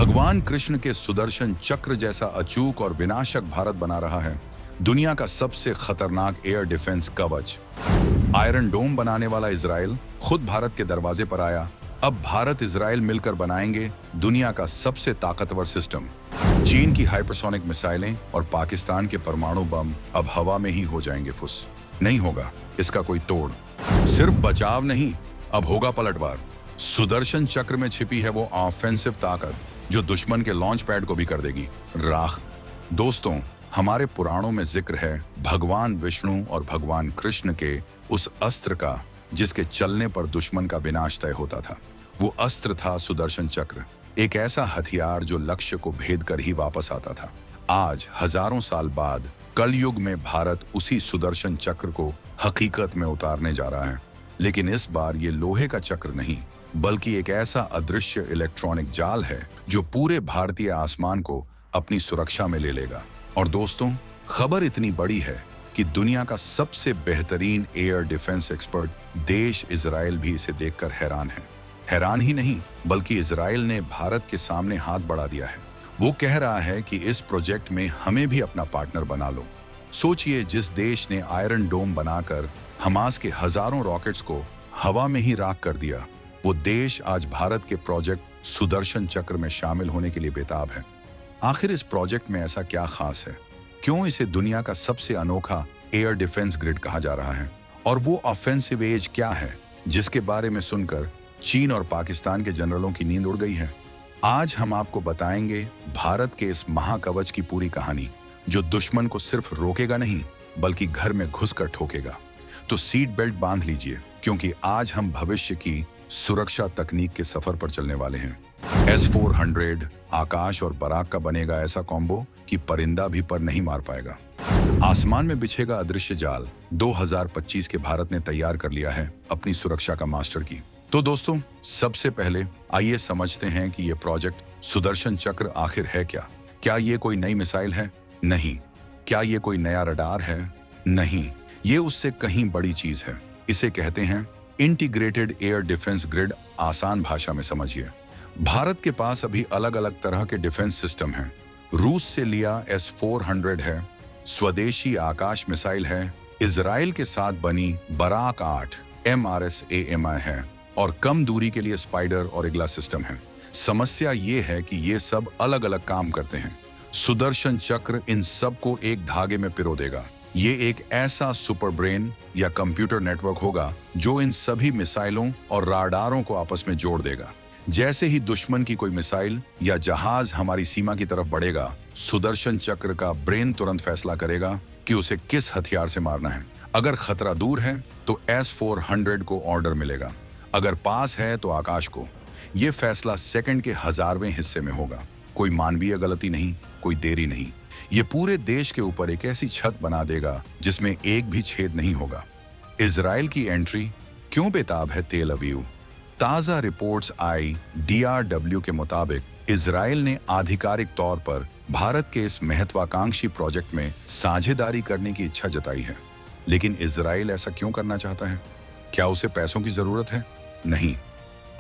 भगवान कृष्ण के सुदर्शन चक्र जैसा अचूक और विनाशक भारत बना रहा है दुनिया का सबसे खतरनाक एयर डिफेंस कवच। आयरन डोम बनाने वाला इजराइल खुद भारत के दरवाजे पर आया। अब भारत इजराइल मिलकर बनाएंगे दुनिया का सबसे ताकतवर सिस्टम। चीन की हाइपरसोनिक मिसाइलें और पाकिस्तान के परमाणु बम अब हवा में ही हो जाएंगे फुस। नहीं होगा इसका कोई तोड़। सिर्फ बचाव नहीं, अब होगा पलटवार। सुदर्शन चक्र में छिपी है वो ऑफेंसिव ताकत जो दुश्मन के लॉन्च पैड को भी कर देगी राख। दोस्तों, हमारे पुराणों में जिक्र है भगवान विष्णु और भगवान कृष्ण के उस अस्त्र का जिसके चलने पर दुश्मन का विनाश तय होता था। वो अस्त्र था सुदर्शन चक्र, एक ऐसा हथियार जो लक्ष्य को भेद कर ही वापस आता था। आज हजारों साल बाद कलयुग में भारत उसी सुदर्शन चक्र को हकीकत में उतारने जा रहा है। लेकिन इस बार ये लोहे का चक्र नहीं बल्कि एक ऐसा अदृश्य इलेक्ट्रॉनिक जाल है जो पूरे भारतीय आसमान को अपनी सुरक्षा में ले लेगा। और दोस्तों, खबर इतनी बड़ी है कि दुनिया का सबसे बेहतरीन एयर डिफेंस एक्सपर्ट देश इजराइल भी इसे देखकर हैरान है। हैरान ही नहीं बल्कि इजराइल ने भारत के सामने हाथ बढ़ा दिया है। वो कह रहा है कि इस प्रोजेक्ट में हमें भी अपना पार्टनर बना लो। सोचिए, जिस देश ने आयरन डोम बनाकर हमास के हजारों रॉकेट्स को हवा में ही राख कर दिया, वो देश आज भारत के प्रोजेक्ट सुदर्शन चक्र में शामिल होने के लिए बेताब है। आखिर इस प्रोजेक्ट में ऐसा क्या खास है? क्यों इसे दुनिया का सबसे अनोखा एयर डिफेंस ग्रिड कहा जा रहा है? और वो ऑफेंसिव एज क्या है जिसके बारे में सुनकर चीन और पाकिस्तान के जनरलों की नींद उड़ गई है? आज हम आपको बताएंगे भारत के इस महाकवच की पूरी कहानी जो दुश्मन को सिर्फ रोकेगा नहीं बल्कि घर में घुसकर ठोकेगा। तो सीट बेल्ट बांध लीजिए क्योंकि आज हम भविष्य की सुरक्षा तकनीक के सफर पर चलने वाले हैं। S-400 आकाश और बराक का बनेगा ऐसा कॉम्बो कि परिंदा भी पर नहीं मार पाएगा। आसमान में बिछेगा अदृश्य जाल। 2025 के भारत ने तैयार कर लिया है अपनी सुरक्षा का मास्टर की। तो दोस्तों, सबसे पहले आइए समझते हैं कि यह प्रोजेक्ट सुदर्शन चक्र आखिर है क्या। क्या ये कोई नई मिसाइल है? नहीं। क्या ये कोई नया रडार है? नहीं। ये उससे कहीं बड़ी चीज है। इसे कहते हैं इंटीग्रेटेड एयर डिफेंस ग्रिड। आसान भाषा में समझिए, भारत के पास अभी अलग अलग तरह के डिफेंस सिस्टम हैं। रूस से लिया S-400 है, स्वदेशी आकाश मिसाइल है, इजराइल के साथ बनी बराक 8 MRSAMI है और कम दूरी के लिए स्पाइडर और इग्ला सिस्टम है। समस्या ये है कि ये सब अलग अलग काम करते हैं। सुदर्शन चक्र इन सब को एक धागे में पिरो देगा। ये एक ऐसा सुपर ब्रेन या कंप्यूटर नेटवर्क होगा जो इन सभी मिसाइलों और राडारों को आपस में जोड़ देगा। जैसे ही दुश्मन की कोई मिसाइल या जहाज हमारी सीमा की तरफ बढ़ेगा, सुदर्शन चक्र का ब्रेन तुरंत फैसला करेगा कि उसे किस हथियार से मारना है। अगर खतरा दूर है तो S-400 को ऑर्डर मिलेगा, अगर पास है तो आकाश को। यह फैसला सेकंड के 1000वें हिस्से में होगा। कोई मानवीय गलती नहीं, कोई देरी नहीं। ये पूरे देश के ऊपर एक ऐसी छत बना देगा जिसमें एक भी छेद नहीं होगा। इजराइल की एंट्री क्यों बेताब है तेल अवीव? ताजा रिपोर्ट्स आई DRW के मुताबिक इजराइल ने आधिकारिक तौर पर भारत के इस महत्वाकांक्षी प्रोजेक्ट में साझेदारी करने की इच्छा जताई है। लेकिन इजराइल ऐसा क्यों करना चाहता है? क्या उसे पैसों की जरूरत है? नहीं,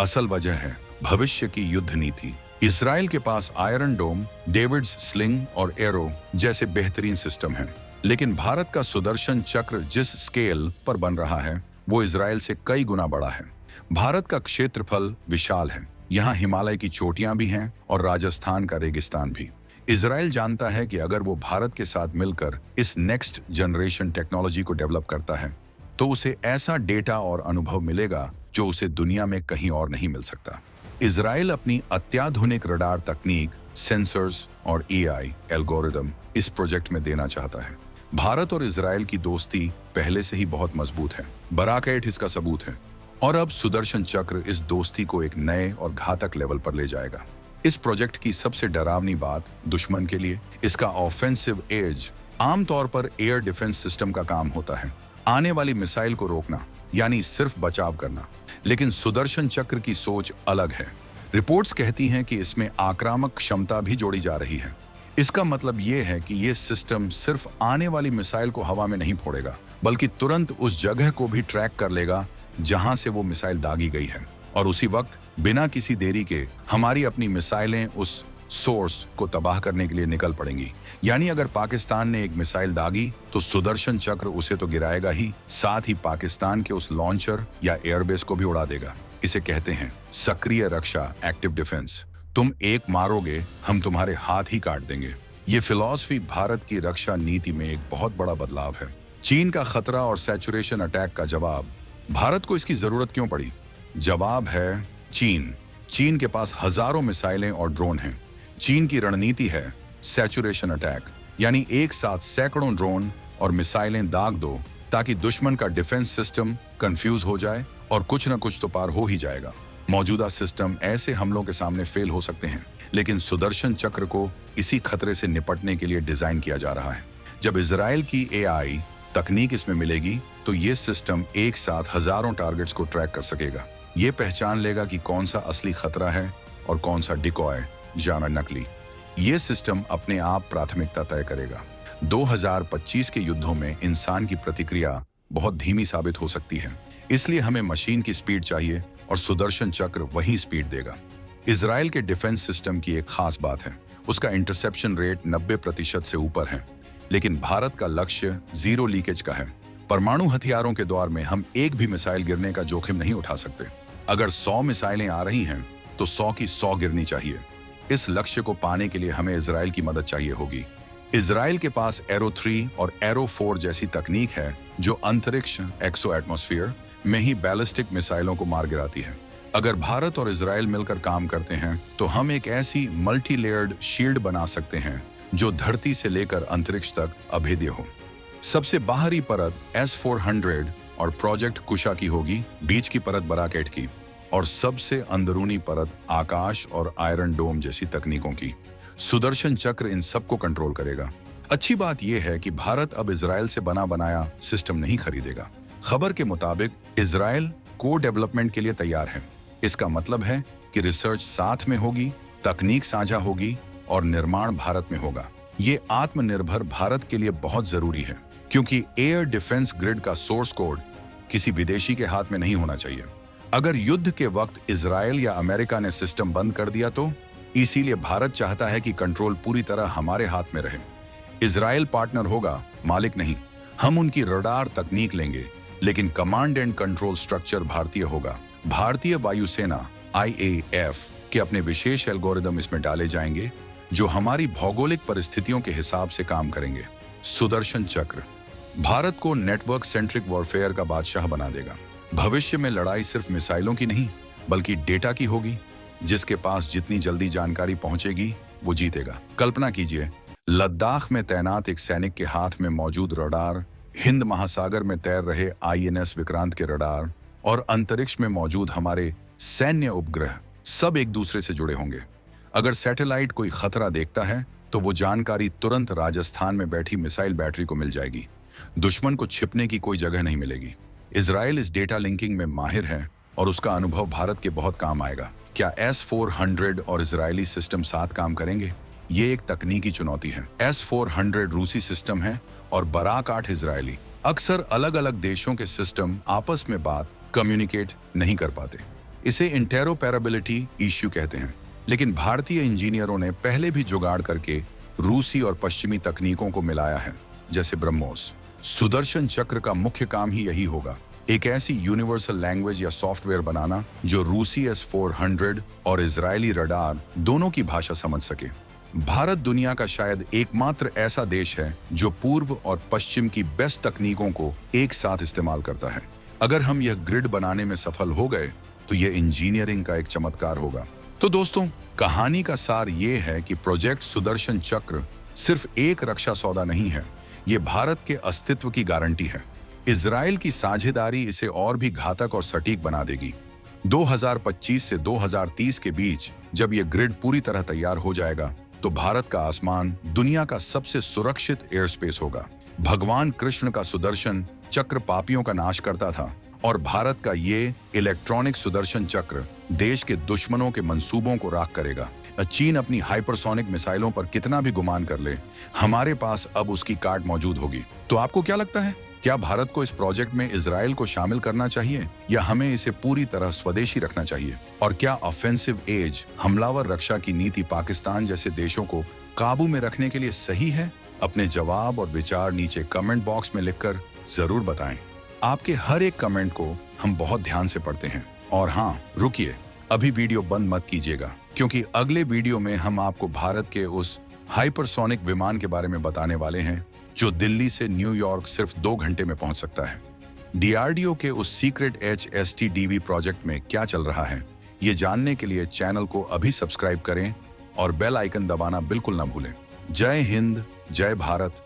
असल वजह है भविष्य की युद्ध नीति। इजराइल के पास आयरन डोम, डेविड्स स्लिंग और एरो जैसे बेहतरीन सिस्टम हैं। लेकिन भारत का सुदर्शन चक्र जिस स्केल पर बन रहा है वो इजराइल से कई गुना बड़ा है। भारत का क्षेत्रफल विशाल है। यहाँ हिमालय की चोटियां भी हैं और राजस्थान का रेगिस्तान भी। इजराइल जानता है कि अगर वो भारत के साथ मिलकर इस नेक्स्ट जनरेशन टेक्नोलॉजी को डेवलप करता है तो उसे ऐसा डेटा और अनुभव मिलेगा जो उसे दुनिया में कहीं और नहीं मिल सकता। इजराइल अपनी अत्याधुनिक रडार तकनीक, सेंसर्स और AI एल्गोरिदम इस प्रोजेक्ट में देना चाहता है। भारत और इजराइल की दोस्ती पहले से ही बहुत मजबूत है। बराक 8 इसका सबूत है। और अब सुदर्शन चक्र इस दोस्ती को एक नए और घातक लेवल पर ले जाएगा। इस प्रोजेक्ट की सबसे डरावनी बात दुश्मन के लिए इसका ऑफेंसिव एज। आमतौर पर एयर डिफेंस सिस्टम का काम होता है आने वाली मिसाइल को रोकना, यानी सिर्फ बचाव करना। लेकिन सुदर्शन चक्र की सोच अलग है। रिपोर्ट्स कहती हैं कि इसमें आक्रामक क्षमता भी जोड़ी जा रही है। इसका मतलब यह है कि यह सिस्टम सिर्फ आने वाली मिसाइल को हवा में नहीं फोड़ेगा बल्कि तुरंत उस जगह को भी ट्रैक कर लेगा जहां से वो मिसाइल दागी गई है। और उसी वक्त बिना किसी देरी के हमारी अपनी मिसाइलें उस सोर्स को तबाह करने के लिए निकल पड़ेंगी। यानी अगर पाकिस्तान ने एक मिसाइल दागी तो सुदर्शन चक्र उसे तो गिराएगा ही, साथ ही पाकिस्तान के उस लॉन्चर या एयरबेस को भी उड़ा देगा। इसे कहते हैं सक्रिय रक्षा, एक्टिव डिफेंस। तुम एक मारोगे, हम तुम्हारे हाथ ही काट देंगे। ये फिलॉसफी भारत की रक्षा नीति में एक बहुत बड़ा बदलाव है। चीन का खतरा और सैचुरेशन अटैक का जवाब, भारत को इसकी जरूरत क्यों पड़ी? जवाब है चीन। चीन के पास हजारों मिसाइलें और ड्रोन हैं। चीन की रणनीति है सैचुरेशन अटैक, यानी एक साथ सैकड़ों ड्रोन और मिसाइलें दाग दो ताकि दुश्मन का डिफेंस सिस्टम कंफ्यूज हो जाए और कुछ न कुछ तो पार हो ही जाएगा। मौजूदा सिस्टम ऐसे हमलों के सामने फेल हो सकते हैं, लेकिन सुदर्शन चक्र को इसी खतरे से निपटने के लिए डिजाइन किया जा रहा है। जब इजराइल की एआई तकनीक इसमें मिलेगी तो ये सिस्टम एक साथ हजारों टारगेट्स को ट्रैक कर सकेगा। ये पहचान लेगा कि कौन सा असली खतरा है और कौन सा डिकॉय या नकली। ये सिस्टम अपने आप प्राथमिकता तय करेगा। 2025 के युद्धों में इंसान की प्रतिक्रिया बहुत धीमी साबित हो सकती है, इसलिए हमें मशीन की स्पीड चाहिए और सुदर्शन चक्र वही स्पीड देगा। इजराइल के डिफेंस सिस्टम की एक खास बात है, उसका इंटरसेप्शन रेट 90% से ऊपर है, लेकिन भारत का लक्ष्य जीरो लीकेज का है। परमाणु हथियारों के दौर में हम एक भी मिसाइल गिरने का जोखिम नहीं उठा सकते। अगर 100 मिसाइलें आ रही हैं तो 100 की 100 गिरनी चाहिए। इस लक्ष्य को पाने के लिए हमें इजराइल की मदद चाहिए होगी। इजराइल के पास एरो 3 और एरो 4 जैसी तकनीक है जो अंतरिक्ष एक्सो एटमॉस्फेयर में ही बैलिस्टिक मिसाइलों को मार गिराती है। अगर भारत और इजराइल मिलकर काम करते हैं तो हम एक ऐसी मल्टी लेयर्ड शील्ड बना सकते हैं जो धरती से लेकर अंतरिक्ष तक अभेद्य हो। सबसे बाहरी परत S-400 और प्रोजेक्ट कुशा की होगी, बीच की परत बराकेट की, और सबसे अंदरूनी परत आकाश और आयरन डोम जैसी तकनीकों की। सुदर्शन चक्र इन सबको कंट्रोल करेगा। अच्छी बात यह है कि भारत अब इजराइल से बना बनाया सिस्टम नहीं खरीदेगा। खबर के मुताबिक इजराइल को डेवलपमेंट के लिए तैयार है। इसका मतलब है कि रिसर्च साथ में होगी, तकनीक साझा होगी और निर्माण भारत में होगा। ये आत्मनिर्भर भारत के लिए बहुत जरूरी है, क्योंकि एयर डिफेंस ग्रिड का सोर्स कोड किसी विदेशी के हाथ में नहीं होना चाहिए। अगर युद्ध के वक्त इजराइल या अमेरिका ने सिस्टम बंद कर दिया तो इसीलिए भारत चाहता है कि कंट्रोल पूरी तरह हमारे हाथ में रहे। इजराइल पार्टनर होगा, मालिक नहीं। हम उनकी रडार तकनीक लेंगे, लेकिन कमांड एंड कंट्रोल स्ट्रक्चर भारतीय होगा। भारतीय वायुसेना IAF के अपने विशेष एल्गोरिदम इसमें डाले जाएंगे जो हमारी भौगोलिक परिस्थितियों के हिसाब से काम करेंगे। सुदर्शन चक्र भारत को नेटवर्क सेंट्रिक वॉरफेयर का बादशाह बना देगा। भविष्य में लड़ाई सिर्फ मिसाइलों की नहीं बल्कि डेटा की होगी। जिसके पास जितनी जल्दी जानकारी पहुंचेगी वो जीतेगा। कल्पना कीजिए, लद्दाख में तैनात एक सैनिक के हाथ में मौजूद रडार, हिंद महासागर में तैर रहे INS विक्रांत के रडार और अंतरिक्ष में मौजूद हमारे सैन्य उपग्रह सब एक दूसरे से जुड़े होंगे। अगर सैटेलाइट कोई खतरा देखता है तो वो जानकारी तुरंत राजस्थान में बैठी मिसाइल बैटरी को मिल जाएगी। दुश्मन को छिपने की कोई जगह नहीं मिलेगी। इजराइल इस डेटा लिंकिंग में माहिर है और उसका अनुभव भारत के बहुत काम आएगा। क्या S-400 और इजरायली सिस्टम साथ काम करेंगे? ये एक तकनीकी चुनौती है। S-400 रूसी सिस्टम है और बराक 8 इजरायली। अक्सर अलग अलग देशों के सिस्टम आपस में बात कम्युनिकेट नहीं कर पाते। इसे इंटेरोपैरेबिलिटी इश्यू कहते हैं। लेकिन भारतीय इंजीनियरों ने पहले भी जुगाड़ करके रूसी और पश्चिमी तकनीकों को मिलाया है, जैसे ब्रह्मोस। सुदर्शन चक्र का मुख्य काम ही यही होगा, एक ऐसी यूनिवर्सल लैंग्वेज या सॉफ्टवेयर बनाना जो रूसी S-400 और इजरायली रडार दोनों की भाषा समझ सके। भारत दुनिया का शायद एकमात्र ऐसा देश है जो पूर्व और पश्चिम की बेस्ट तकनीकों को एक साथ इस्तेमाल करता है। अगर हम यह ग्रिड बनाने में सफल हो गए तो यह इंजीनियरिंग का एक चमत्कार होगा। तो दोस्तों, कहानी का सार ये है कि प्रोजेक्ट सुदर्शन चक्र सिर्फ एक रक्षा सौदा नहीं है, ये भारत के अस्तित्व की गारंटी है। इजराइल की साझेदारी इसे और भी घातक और सटीक बना देगी। 2025 से 2030 के बीच जब यह ग्रिड पूरी तरह तैयार हो जाएगा तो भारत का आसमान दुनिया का सबसे सुरक्षित एयर स्पेस होगा। भगवान कृष्ण का सुदर्शन चक्र पापियों का नाश करता था और भारत का ये इलेक्ट्रॉनिक सुदर्शन चक्र देश के दुश्मनों के मंसूबों को राख करेगा। चीन अपनी हाइपरसोनिक मिसाइलों पर कितना भी गुमान कर ले, हमारे पास अब उसकी काट मौजूद होगी। तो आपको क्या लगता है, क्या भारत को इस प्रोजेक्ट में इजराइल को शामिल करना चाहिए या हमें इसे पूरी तरह स्वदेशी रखना चाहिए? और क्या ऑफेंसिव एज हमलावर रक्षा की नीति पाकिस्तान जैसे देशों को काबू में रखने के लिए सही है? अपने जवाब और विचार नीचे कमेंट बॉक्स में लिखकर जरूर बताएं। आपके हर एक कमेंट को हम बहुत ध्यान से पढ़ते हैं। और हाँ, रुकिए, अभी वीडियो बंद मत कीजिएगा, क्योंकि अगले वीडियो में हम आपको भारत के उस हाइपरसोनिक विमान के बारे में बताने वाले हैं जो दिल्ली से न्यूयॉर्क सिर्फ 2 घंटे में पहुंच सकता है। डीआरडीओ के उस सीक्रेट HSTDV प्रोजेक्ट में क्या चल रहा है, ये जानने के लिए चैनल को अभी सब्सक्राइब करें और बेल आइकन दबाना बिल्कुल ना भूलें। जय हिंद, जय भारत।